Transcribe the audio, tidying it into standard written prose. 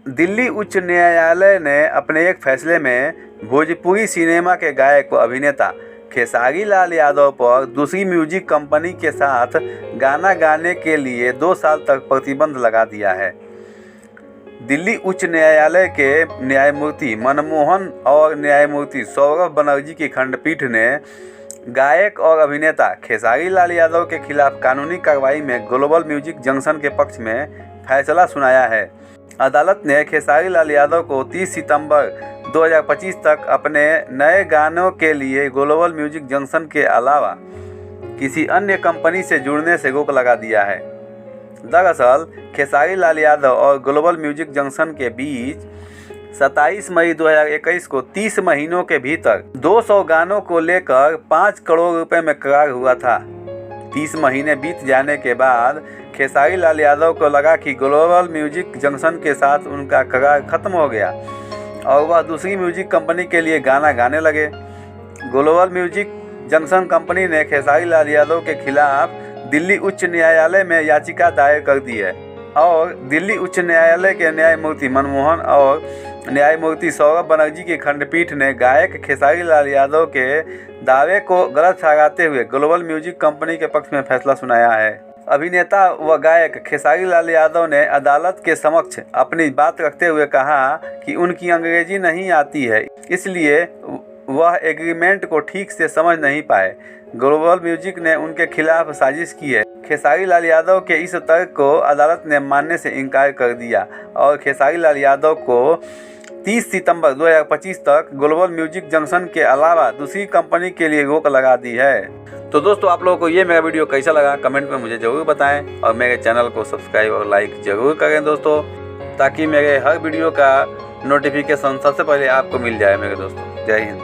दिल्ली उच्च न्यायालय ने अपने एक फैसले में भोजपुरी सिनेमा के गायक व अभिनेता खेसारी लाल यादव पर दूसरी म्यूजिक कंपनी के साथ गाना गाने के लिए 2 साल तक प्रतिबंध लगा दिया है। दिल्ली उच्च न्यायालय के न्यायमूर्ति मनमोहन और न्यायमूर्ति सौरभ बनर्जी की खंडपीठ ने गायक और अभिनेता खेसारी लाल यादव के खिलाफ कानूनी कार्रवाई में ग्लोबल म्यूजिक जंक्शन के पक्ष में फैसला सुनाया है। अदालत ने खेसारी लाल यादव को 30 सितंबर 2025 तक अपने नए गानों के लिए ग्लोबल म्यूजिक जंक्शन के अलावा किसी अन्य कंपनी से जुड़ने से रोक लगा दिया है। दरअसल खेसारी लाल यादव और ग्लोबल म्यूजिक जंक्शन के बीच 27 मई 2021 को 30 महीनों के भीतर 200 गानों को लेकर 5 करोड़ रुपए में करार हुआ था। 30 महीने बीत जाने के बाद खेसारी लाल यादव को लगा कि ग्लोबल म्यूजिक जंक्शन के साथ उनका करार खत्म हो गया और वह दूसरी म्यूजिक कंपनी के लिए गाना गाने लगे। ग्लोबल म्यूजिक जंक्शन कंपनी ने खेसारी लाल यादव के खिलाफ दिल्ली उच्च न्यायालय में याचिका दायर कर दी है और दिल्ली उच्च न्यायालय के न्यायमूर्ति मनमोहन और न्यायमूर्ति सौरभ बनर्जी की खंडपीठ ने गायक खेसारी लाल यादव के दावे को गलत ठहराते हुए ग्लोबल म्यूजिक कंपनी के पक्ष में फैसला सुनाया है। अभिनेता व गायक खेसारी लाल यादव ने अदालत के समक्ष अपनी बात रखते हुए कहा कि उनकी अंग्रेजी नहीं आती है, इसलिए वह एग्रीमेंट को ठीक से समझ नहीं पाए। ग्लोबल म्यूजिक ने उनके खिलाफ साजिश की है। खेसारी लाल यादव के इस तर्क को अदालत ने मानने से इनकार कर दिया और खेसारी लाल यादव को 30 सितंबर 2025 तक ग्लोबल म्यूजिक जंक्शन के अलावा दूसरी कंपनी के लिए रोक लगा दी है। तो दोस्तों, आप लोगों को ये मेरा वीडियो कैसा लगा कमेंट में मुझे ज़रूर बताएं और मेरे चैनल को सब्सक्राइब और लाइक ज़रूर करें दोस्तों, ताकि मेरे हर वीडियो का नोटिफिकेशन सबसे पहले आपको मिल जाए मेरे दोस्तों। जय हिंद।